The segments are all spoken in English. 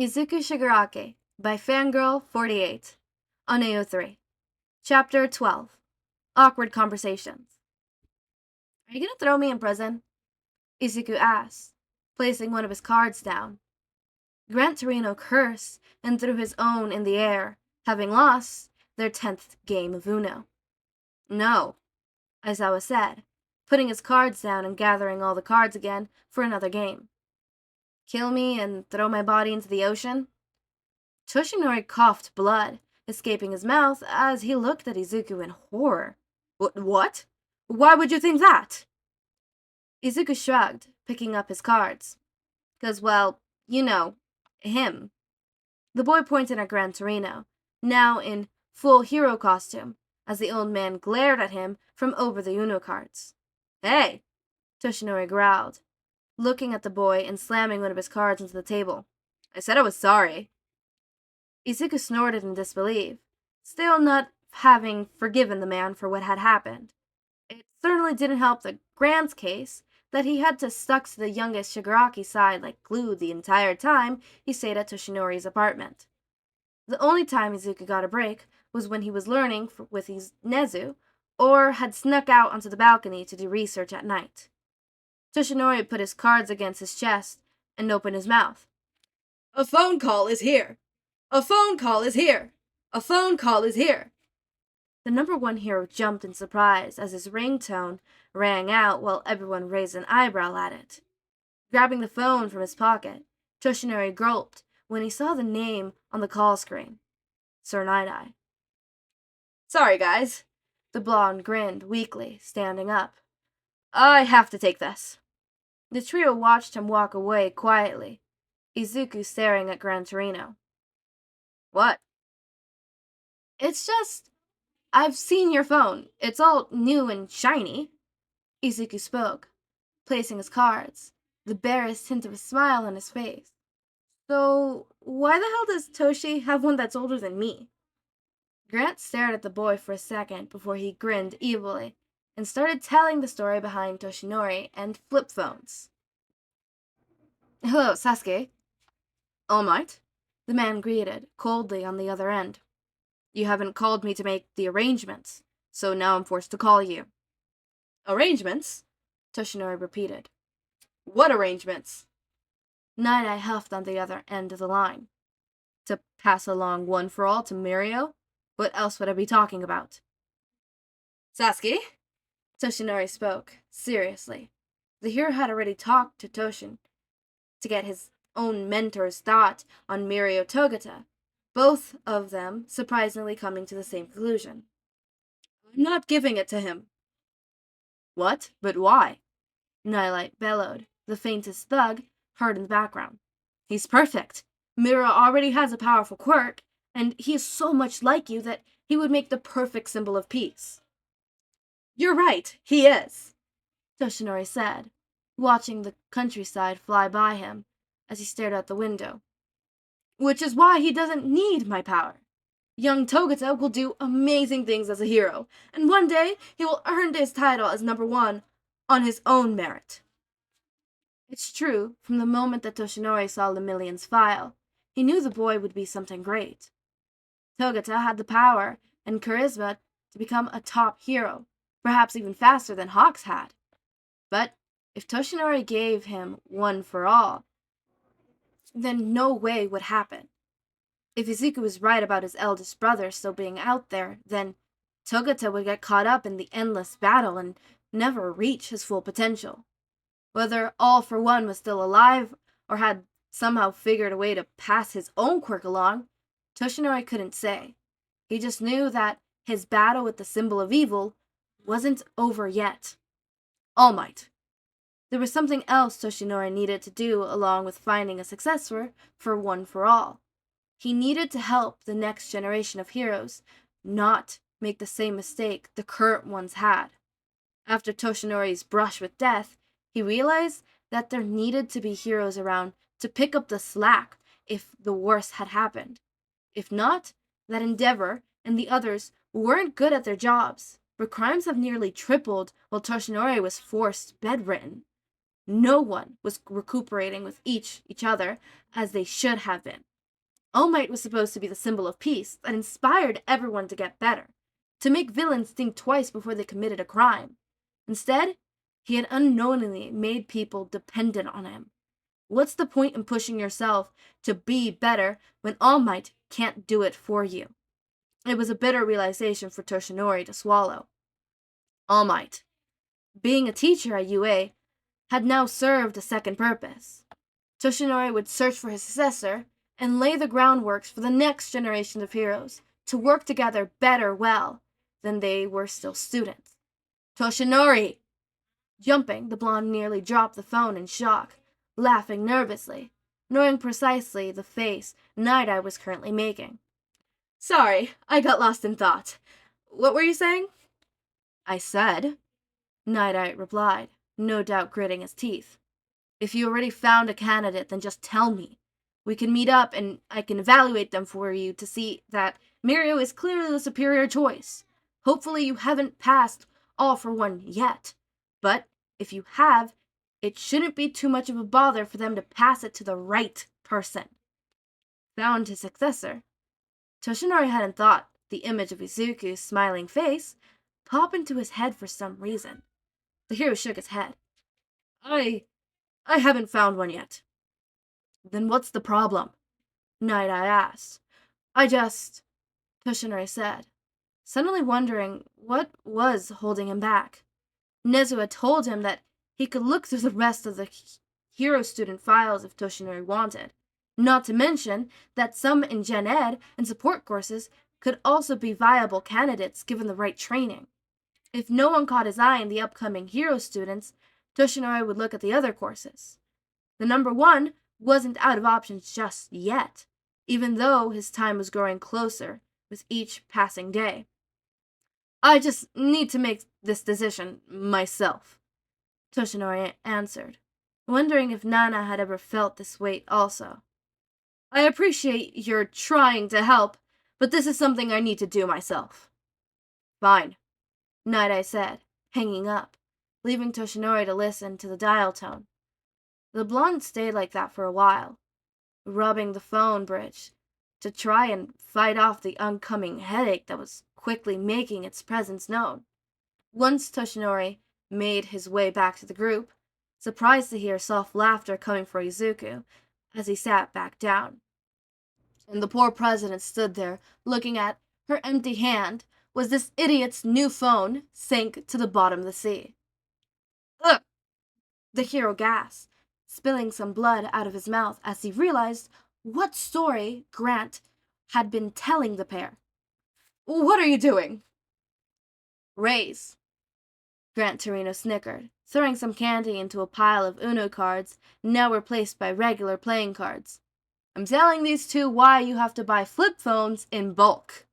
Izuku Shigaraki by Fangirl48 on AO3. Chapter 12. Awkward Conversations. Are you gonna throw me in prison? Izuku asked, placing one of his cards down. Gran Torino cursed and threw his own in the air, having lost their 10th game of Uno. No, Aizawa said, putting his cards down and gathering all the cards again for another game. Kill me and throw my body into the ocean? Toshinori coughed blood, escaping his mouth as he looked at Izuku in horror. What? Why would you think that? Izuku shrugged, picking up his cards. 'Cause, well, you know, him. The boy pointed at Gran Torino, now in full hero costume, as the old man glared at him from over the Uno cards. Hey! Toshinori growled, looking at the boy and slamming one of his cards into the table. I said I was sorry. Izuku snorted in disbelief, still not having forgiven the man for what had happened. It certainly didn't help the Grant's case that he had to stuck to the youngest Shigaraki side like glue the entire time he stayed at Toshinori's apartment. The only time Izuku got a break was when he was learning with his Nezu, or had snuck out onto the balcony to do research at night. Toshinori put his cards against his chest and opened his mouth. A phone call is here! A phone call is here! A phone call is here! The number one hero jumped in surprise as his ringtone rang out while everyone raised an eyebrow at it. Grabbing the phone from his pocket, Toshinori gulped when he saw the name on the call screen. Sir Night-Eye. Sorry, guys. The blonde grinned weakly, standing up. I have to take this. The trio watched him walk away quietly, Izuku staring at Gran Torino. What? It's just, I've seen your phone. It's all new and shiny. Izuku spoke, placing his cards, the barest hint of a smile on his face. So, why the hell does Toshi have one that's older than me? Grant stared at the boy for a second before he grinned evilly and started telling the story behind Toshinori and flip phones. Hello, Sasuke. All Might? The man greeted, coldly on the other end. You haven't called me to make the arrangements, so now I'm forced to call you. Arrangements? Toshinori repeated. What arrangements? Night-Eye huffed on the other end of the line. To pass along one for all to Mirio? What else would I be talking about? Sasuke? Toshinori spoke, seriously. The hero had already talked to Toshin to get his own mentor's thought on Mirio Togata, both of them surprisingly coming to the same conclusion. I'm not giving it to him. What? But why? Nightlight bellowed, the faintest thug heard in the background. He's perfect. Mirio already has a powerful quirk, and he is so much like you that he would make the perfect symbol of peace. You're right, he is, Toshinori said, watching the countryside fly by him as he stared out the window. Which is why he doesn't need my power. Young Togata will do amazing things as a hero, and one day he will earn his title as number one on his own merit. It's true, from the moment that Toshinori saw Lemillion's file, he knew the boy would be something great. Togata had the power and charisma to become a top hero, perhaps even faster than Hawks had. But if Toshinori gave him one for all, then no way would happen. If Izuku was right about his eldest brother still being out there, then Togata would get caught up in the endless battle and never reach his full potential. Whether All for One was still alive or had somehow figured a way to pass his own quirk along, Toshinori couldn't say. He just knew that his battle with the symbol of evil wasn't over yet. All Might. There was something else Toshinori needed to do along with finding a successor for One for All. He needed to help the next generation of heroes not make the same mistake the current ones had. After Toshinori's brush with death, he realized that there needed to be heroes around to pick up the slack if the worst had happened. If not, that Endeavor and the others weren't good at their jobs, but crimes have nearly tripled while Toshinori was forced bedridden. No one was recuperating with each other as they should have been. All Might was supposed to be the symbol of peace that inspired everyone to get better, to make villains think twice before they committed a crime. Instead, he had unknowingly made people dependent on him. What's the point in pushing yourself to be better when All Might can't do it for you? It was a bitter realization for Toshinori to swallow. All Might, being a teacher at UA, had now served a second purpose. Toshinori would search for his successor and lay the groundwork for the next generation of heroes to work together better than they were still students. Toshinori! Jumping, the blonde nearly dropped the phone in shock, laughing nervously, knowing precisely the face Night Eye was currently making. Sorry, I got lost in thought. What were you saying? I said, Night Eye replied, no doubt gritting his teeth. If you already found a candidate, then just tell me. We can meet up and I can evaluate them for you to see that Mirio is clearly the superior choice. Hopefully you haven't passed All for One yet. But if you have, it shouldn't be too much of a bother for them to pass it to the right person. Found his successor. Toshinori hadn't thought the image of Izuku's smiling face pop into his head for some reason. The hero shook his head. I haven't found one yet. Then what's the problem? Night Eye asked. Toshinori said, suddenly wondering what was holding him back. Nezu had told him that he could look through the rest of the hero student files if Toshinori wanted. Not to mention that some in Gen Ed and support courses could also be viable candidates given the right training. If no one caught his eye in the upcoming hero students, Toshinori would look at the other courses. The number one wasn't out of options just yet, even though his time was growing closer with each passing day. I just need to make this decision myself, Toshinori answered, wondering if Nana had ever felt this weight also. I appreciate your trying to help, but this is something I need to do myself. Fine, Night Eye said, hanging up, leaving Toshinori to listen to the dial tone. The blonde stayed like that for a while, rubbing the phone bridge to try and fight off the oncoming headache that was quickly making its presence known. Once Toshinori made his way back to the group, surprised to hear soft laughter coming from Izuku as he sat back down. And the poor president stood there, looking at her empty hand, was this idiot's new phone sank to the bottom of the sea. Ugh! The hero gasped, spilling some blood out of his mouth as he realized what story Grant had been telling the pair. What are you doing? Raise. Grant Torino snickered, throwing some candy into a pile of Uno cards now replaced by regular playing cards. I'm telling these two why you have to buy flip phones in bulk.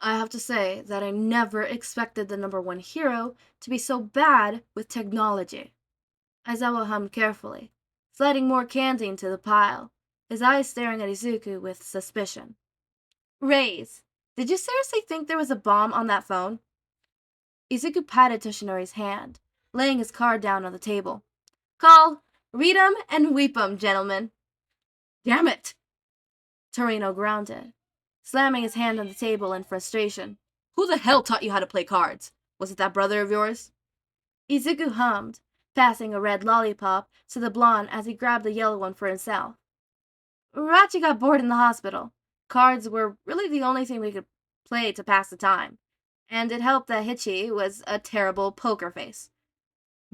I have to say that I never expected the number one hero to be so bad with technology. Aizawa hummed carefully, sliding more candy into the pile, his eyes staring at Izuku with suspicion. Raise, did you seriously think there was a bomb on that phone? Izuku patted Toshinori's hand, laying his card down on the table. Call, read 'em, and weep 'em, gentlemen. Damn it! Torino grounded, slamming his hand on the table in frustration. Who the hell taught you how to play cards? Was it that brother of yours? Izuku hummed, passing a red lollipop to the blonde as he grabbed the yellow one for himself. Rachi got bored in the hospital. Cards were really the only thing we could play to pass the time, and it helped that Hichi was a terrible poker face.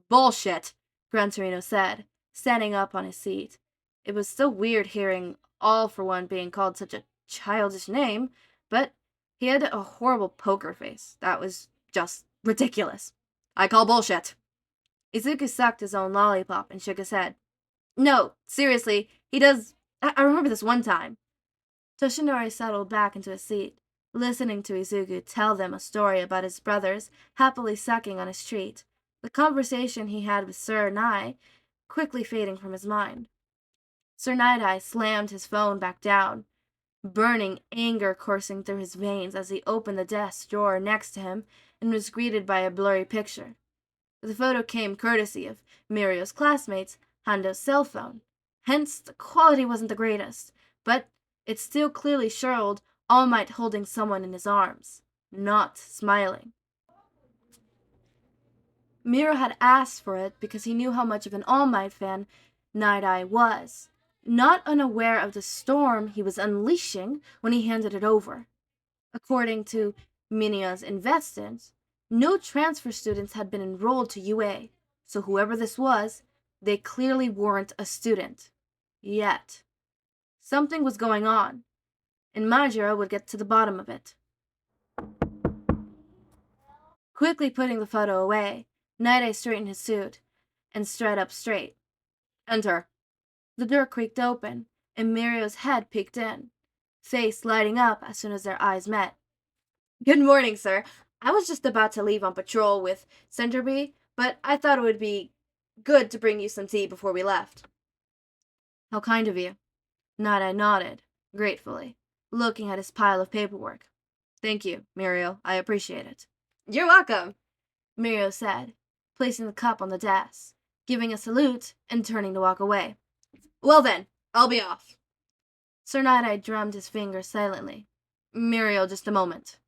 Bullshit, Gran Torino said, standing up on his seat. It was still weird hearing All for One being called such a childish name, but he had a horrible poker face. That was just ridiculous. I call bullshit. Izuku sucked his own lollipop and shook his head. No, seriously, he does. I remember this one time. Toshinori settled back into his seat, listening to Izuku tell them a story about his brothers happily sucking on his treat, the conversation he had with Sir Nai quickly fading from his mind. Sir Night-Eye slammed his phone back down, burning anger coursing through his veins as he opened the desk drawer next to him and was greeted by a blurry picture. The photo came courtesy of Mirio's classmate's Hando's cell phone. Hence, the quality wasn't the greatest, but it still clearly showed All Might holding someone in his arms, not smiling. Miro had asked for it because he knew how much of an All Might fan Night-Eye was, not unaware of the storm he was unleashing when he handed it over. According to Minia's investors, no transfer students had been enrolled to UA, so whoever this was, they clearly weren't a student. Yet. Something was going on, and Majira would get to the bottom of it. Quickly putting the photo away, Night-Eye straightened his suit and stood up straight. Enter. The door creaked open, and Mirio's head peeked in, face lighting up as soon as their eyes met. Good morning, sir. I was just about to leave on patrol with Centerby, but I thought it would be good to bring you some tea before we left. How kind of you. Night-Eye nodded, gratefully, looking at his pile of paperwork. Thank you, Mirio. I appreciate it. You're welcome, Mirio said, placing the cup on the desk, giving a salute, and turning to walk away. Well then, I'll be off. Sir Night-Eye drummed his fingers silently. Mirio, just a moment.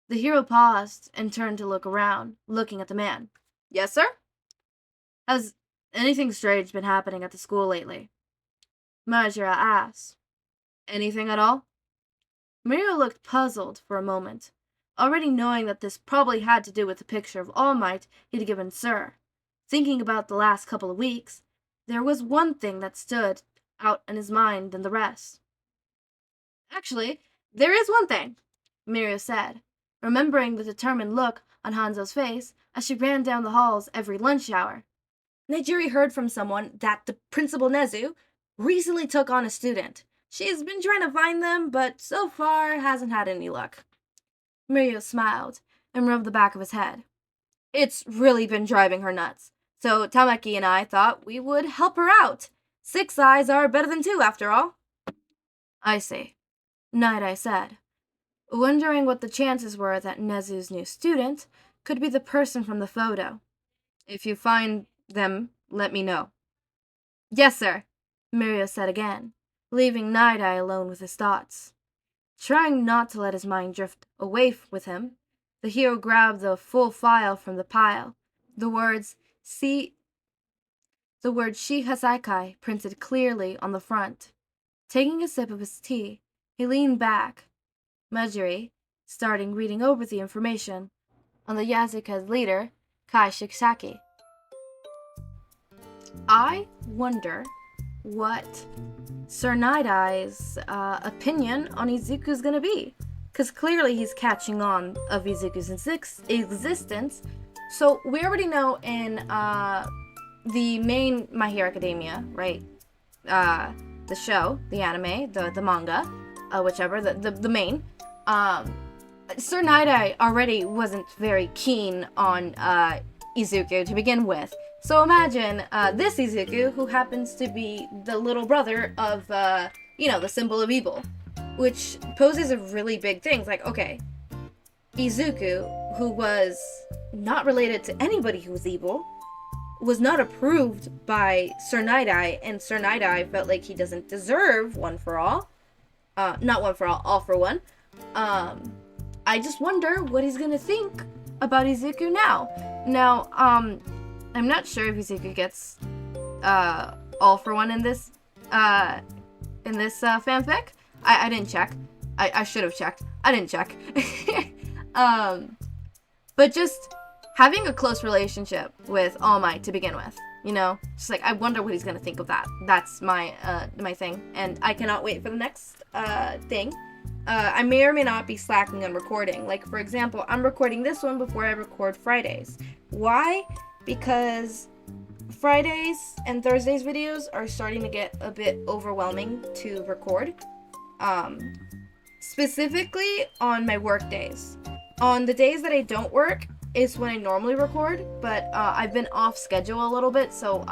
The hero paused and turned to look around, looking at the man. Yes, sir? Has anything strange been happening at the school lately? Majira asked. Anything at all? Mirio looked puzzled for a moment, already knowing that this probably had to do with the picture of All Might he'd given Sir. Thinking about the last couple of weeks, there was one thing that stood out in his mind than the rest. Actually, there is one thing, Mirio said, remembering the determined look on Hanzo's face as she ran down the halls every lunch hour. Nigiri heard from someone that the Principal Nezu recently took on a student. She's been trying to find them, but so far hasn't had any luck. Mirio smiled and rubbed the back of his head. It's really been driving her nuts, so Tamaki and I thought we would help her out. 6 eyes are better than 2, after all. I see, Night-Eye said, wondering what the chances were that Nezu's new student could be the person from the photo. If you find them, let me know. Yes, sir, Mirio said again, leaving Night-Eye alone with his thoughts. Trying not to let his mind drift away with him, the hero grabbed the full file from the pile, the words Shi Hasaikai printed clearly on the front. Taking a sip of his tea, he leaned back. Majiri, starting reading over the information on the Yasuka's leader, Kai Shiksaki. I wonder what Sir Night-Eye's opinion on Izuku's gonna be. Because clearly he's catching on of Izuku's existence. So we already know in the main My Hero Academia, right? The show, the anime, the manga, whichever, the main. Sir Night-Eye already wasn't keen keen on Izuku to begin with. So imagine this Izuku, who happens to be the little brother of, the symbol of evil, which poses a really big thing. It's like, okay, Izuku, who was not related to anybody who was evil, was not approved by Sir Night-Eye, and Sir Night-Eye felt like he doesn't deserve one for all. Not one for all for one. I just wonder what he's gonna think about Izuku now. Now, I'm not sure if Izuku gets all for one in this fanfic. I didn't check. I should have checked. I didn't check. But just having a close relationship with All Might to begin with, just like I wonder what he's gonna think of that. That's my thing, and I cannot wait for the next thing. I may or may not be slacking on recording. Like, for example, I'm recording this one before I record Fridays. Why? Because Fridays and Thursdays videos are starting to get a bit overwhelming to record. Specifically on my work days. On the days that I don't work is when I normally record, but I've been off schedule a little bit, so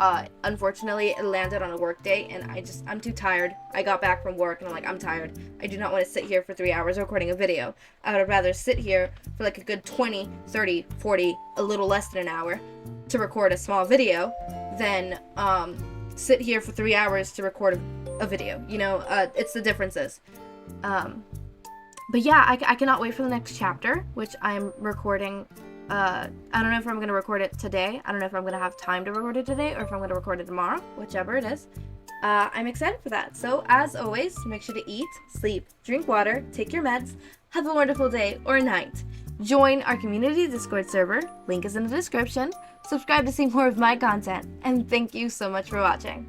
unfortunately it landed on a work day, and I'm too tired. I got back from work and I'm like, I'm tired. I do not want to sit here for 3 hours recording a video. I would rather sit here for like a good 20, 30, 40, a little less than an hour to record a small video than sit here for 3 hours to record a video. You know, it's the differences. But yeah, I cannot wait for the next chapter, which I'm recording. I don't know if I'm going to record it today. I don't know if I'm going to have time to record it today or if I'm going to record it tomorrow, whichever it is. I'm excited for that. So, as always, make sure to eat, sleep, drink water, take your meds, have a wonderful day or night. Join our community Discord server, link is in the description, subscribe to see more of my content, and thank you so much for watching.